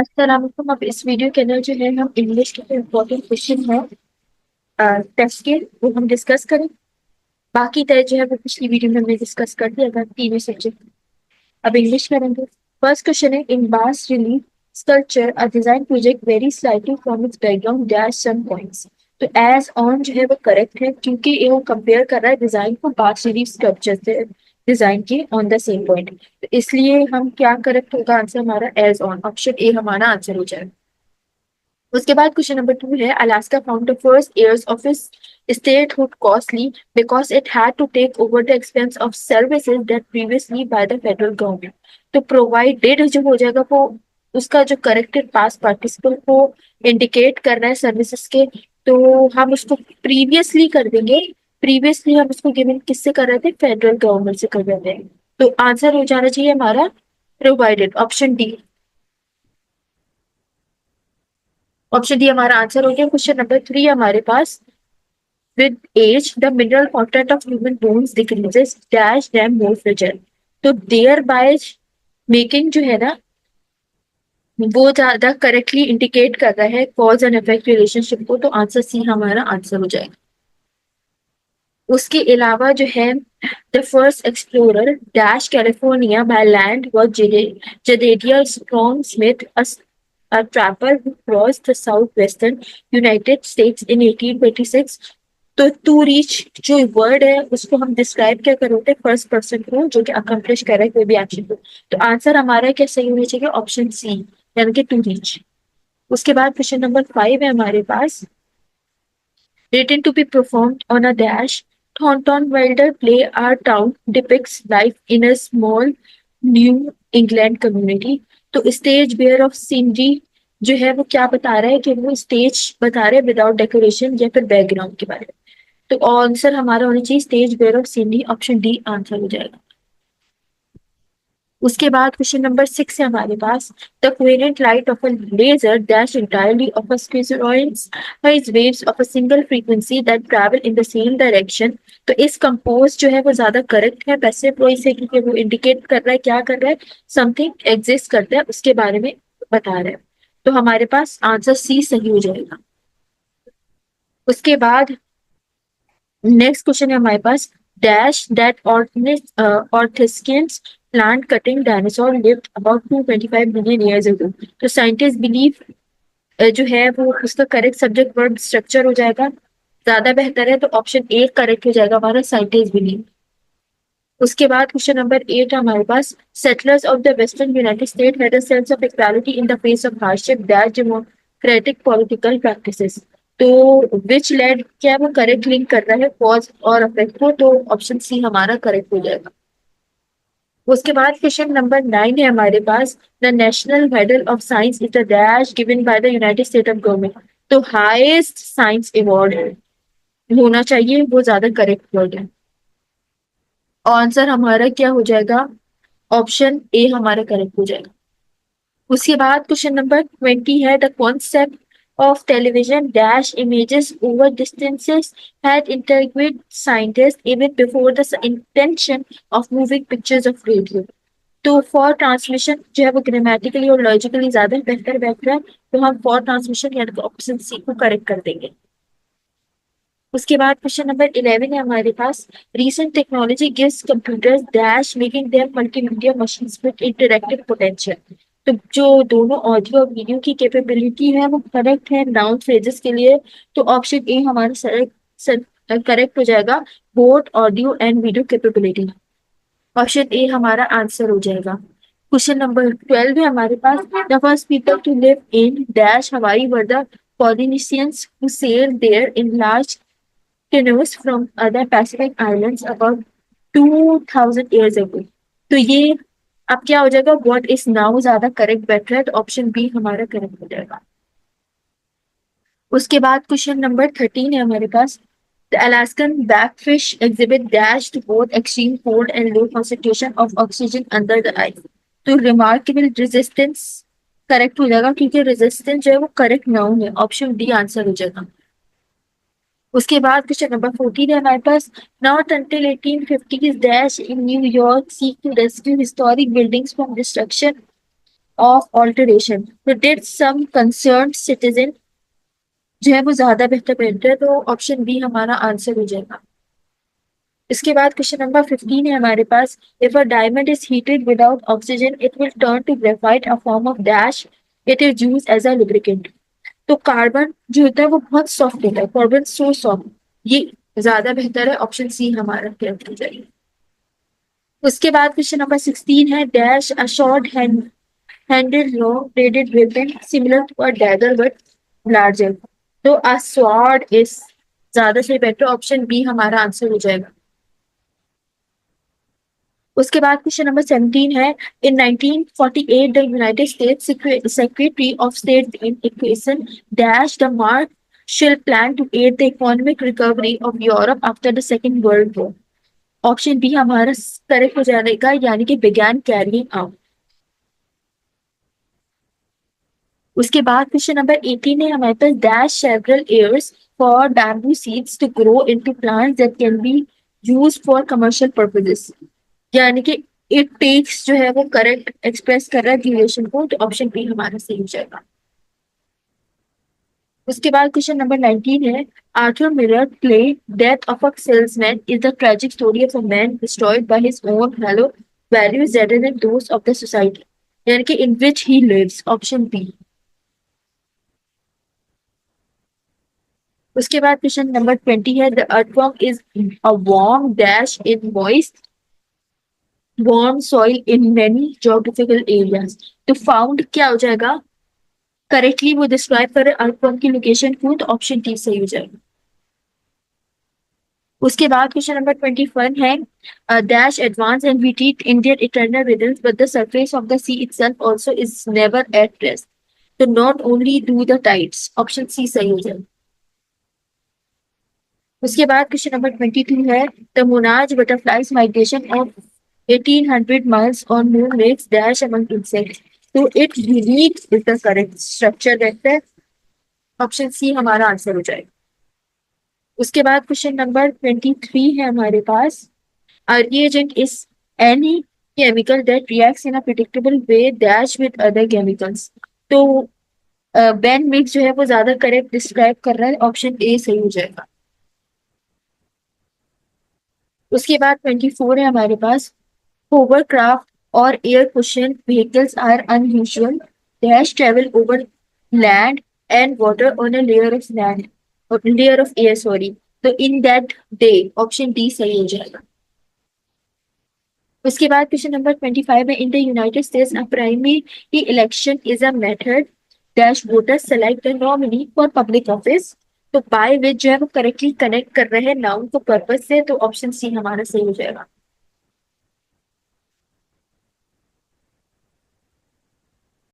अस्सलाम वालेकुम। अब इस वीडियो के अंदर जो है हम इंग्लिश के इम्पोर्टेंट क्वेश्चन है टेस्ट के वो हम डिस्कस करें। बाकी तरह जो है वो पिछली वीडियो में हमने डिस्कस कर दिया था तीनों सब्जेक्ट। अब इंग्लिश करेंगे। फर्स्ट क्वेश्चन है in bas relief sculpture a design project very slightly from its background dash some points. तो एज ऑन जो है वो करेक्ट है क्योंकि ये वो कंपेयर कर रहा है डिजाइन को बास रिलीफ स्कल्पचर से डिजाइन के ऑन द सेम पॉइंट। तो इसलिए हम क्या करेक्ट होगा आंसर हमारा एज ऑन, ऑप्शन ए हमारा आंसर हो जाएगा। उसके बाद क्वेश्चन नंबर 2 है Alaska found the first years of its statehood costly because it had to take over the expense of services that previously by the federal government। तो provided जो हो जाएगा वो उसका जो करेक्टेड पास्ट पार्टिसिपल को indicate कर रहा है सर्विसेज के, तो हम उसको प्रीवियसली कर देंगे। प्रीवियसली हम उसको गिवन किससे कर रहे थे, फेडरल गवर्नमेंट से कर रहे थे। तो आंसर हो जाना चाहिए हमारा provided, option D. Option D हमारा आंसर हो गया। क्वेश्चन नंबर 3 हमारे पास with age the mineral content of human bones decreases dash them more fragile। तो thereby making जो है ना वो ज्यादा करेक्टली इंडिकेट कर रहा है कॉज एंड इफेक्ट रिलेशनशिप को, तो आंसर सी हमारा आंसर हो जाएगा। उसके अलावा जो है the first explorer dash California by land was Jedediah strong Smith a trapper who crossed the southwestern United States in 1826। तो टू रीच जो वर्ड है उसको हम डिस्क्राइब क्या करोगे, फर्स्ट पर्सन को जो कि अकम्प्लिश करे कोई भी एक्शन को। तो आंसर हमारा क्या सही होना चाहिए, ऑप्शन सी यानी कि टू रीच। उसके बाद क्वेश्चन नंबर 5 है हमारे पास written to be performed on a dash Thornton Wilder play our town depicts life in a small New England community। तो स्टेज बेयर ऑफ सीनरी जो है वो क्या बता रहा है कि वो स्टेज बता रहे हैं विदाउट डेकोरेशन या फिर बैकग्राउंड के बारे में। तो आंसर हमारा होना चाहिए stage bare of scenery, option D answer हो जाएगा। उसके बाद क्वेश्चन नंबर 6 है हमारे पास the coherent light of a laser dash entirely of a squareons is waves of a single frequency that travel in the same direction। तो इस compose जो है वो ज्यादा करेक्ट है पैसिव वॉइस है क्योंकि वो इंडिकेट कर रहा है क्या कर रहा है, समथिंग एग्जिस्ट करता है उसके बारे में बता रहा है। तो हमारे पास आंसर सी सही हो जाएगा। उसके बाद नेक्स्ट क्वेश्चन है हमारे पास dash that ornithischians plant cutting dinosaur lived about 225 million years ago. तो साइंटिस्ट बिलीव जो है वो उसका करेक्ट सब्जेक्ट वर्ब स्ट्रक्चर हो जाएगा, ज्यादा बेहतर है, तो ऑप्शन ए करेक्ट हो जाएगा हमारा साइंटिस्ट बिलीव। उसके बाद क्वेश्चन नंबर 8 हमारे पास settlers of the western united state had a sense of equality in the face of hardship that democratic political practices. तो विच लेड क्या वो करेक्ट लिंक कर रहा है कॉज और इफेक्ट को, तो ऑप्शन सी हमारा करेक्ट हो जाएगा। उसके बाद क्वेश्चन नंबर 9 है हमारे पास the national medal of science is the dash given by the united state of government. तो हाईएस्ट साइंस अवार्ड होना चाहिए, वो ज्यादा करेक्ट वर्ड है। आंसर हमारा क्या हो जाएगा, ऑप्शन ए हमारा करेक्ट हो जाएगा। उसके बाद क्वेश्चन नंबर 20 है the concept of television dash images over distances had interviewed scientist even before the intention of moving pictures of radio. तो फॉर ट्रांसमिशन जो है वो ग्रामेटिकली और लॉजिकली ज्यादा बेहतर बैठ रहा है, तो हम फॉर ट्रांसमिशन यानी कि ऑप्शन सी को करेक्ट कर देंगे। उसके बाद क्वेश्चन नंबर 11 है हमारे पास recent technology gives computers dash making them multimedia machines with interactive potential। तो जो दोनों ऑडियो और वीडियो की कैपेबिलिटी है वो करेक्ट है नाउन फ्रेजेस के लिए, तो ऑप्शन ए हमारा करेक्ट हो जाएगा, both audio and video capability. Option A हमारा आंसर हो जाएगा। क्वेश्चन नंबर 12 है हमारे पास the first people to live in dash Hawaii were the Polynesians who sailed there in large canoes from other Pacific islands about 2000 years ago। तो ये अब क्या हो जाएगा, what is now ज्यादा करेक्ट बैठ रहा है, तो ऑप्शन बी हमारा करेक्ट हो जाएगा। उसके बाद क्वेश्चन नंबर 13 है हमारे पास the Alaskan blackfish exhibit dash to both extreme cold and low concentration of oxygen under the ice. तो रिमार्केबल रेजिस्टेंस करेक्ट हो जाएगा क्योंकि रेजिस्टेंस जो है वो करेक्ट नाउन है, ऑप्शन डी आंसर हो जाएगा। उसके बाद क्वेश्चन नंबर 14 है हमारे पास not until 1850s dash in New York seek to rescue historic buildings from destruction. of alteration. So did some concerned citizen जो है वो ज्यादा बेहतर है, तो ऑप्शन बी हमारा आंसर हो जाएगा। इसके बाद क्वेश्चन नंबर 15 है हमारे पास। If a diamond is heated without oxygen it will turn to graphite, a form of dash, it is use as a lubricant. तो कार्बन जो होता है वो बहुत सॉफ्ट होता है, कार्बन सो सॉफ्ट, ये ज्यादा बेहतर है, ऑप्शन सी हमारा करेक्ट हो जाएगा। उसके बाद क्वेश्चन नंबर 16 है, dash a short handed low bladed weapon similar to a dagger but larger. तो अ स्वॉर्ड इज ज्यादा से बेटर, ऑप्शन बी हमारा आंसर हो जाएगा। उसके बाद क्वेश्चन नंबर 17 है, in 1948 the United States secretary of state in equation dash the Marshall Plan to aid the economic recovery of Europe after the Second World War। Option B हमारा correct हो जाएगा, यानी कि began carrying out। उसके बाद question number 18 है हमारे पास, dash several years for bamboo seeds to grow into plants that can be used for commercial purposes। यानी कि इट टेक्स जो है वो करेक्ट एक्सप्रेस कर रहा है ड्यूरेशन को, तो ऑप्शन बी हमारा सही हो जाएगा। उसके बाद क्वेश्चन नंबर 19 है, Arthur Miller play death of a salesman is the tragic story of a man destroyed by his own hello values rather than those of the society, यानी कि इन विच ही लिव्स, ऑप्शन बी। उसके बाद question number 20 है, the earthworm is a worm dash in moist warm soil in many geographical areas। तो found क्या हो जाएगा, correctly वो डिस्क्राइब करे अर्थवर्म की लोकेशन को, तो ऑप्शन डी सही हो जाएगा। उसके बाद क्वेश्चन नंबर 21 है, dash advance and we teach Indian eternal riddles but the surface of the sea itself also is never at rest, तो not only do the tides, option C सही हो जाएगा। उसके बाद क्वेश्चन नंबर 22 है, the monarch's butterflies migration of 1800 miles on moon makes dash among insects, तो it unique is the correct structure that है, option C हमारा आंसर हो जाएगा। उसके बाद क्वेश्चन नंबर 23 है हमारे पास, a reagent is any chemical that reacts in a predictable way dash with other chemicals। तो बेन मिक्स जो है वो ज्यादा करेक्ट डिस्क्राइब कर रहा है, ऑप्शन ए सही हो जाएगा। उसके बाद 24 है हमारे पास, hovercraft or air cushion vehicles are unusual dash travel over land and water on a layer of land or layer of air, sorry, तो in that day, option D सही हो जाएगा। उसके बाद क्वेश्चन नंबर 25 में, in the United states a primary election is a method dash voters select the nominee for public office, तो by which जो है वो करेक्टली कनेक्ट कर रहे हैं नाउन को पर्पस से, तो ऑप्शन सी हमारा सही हो जाएगा।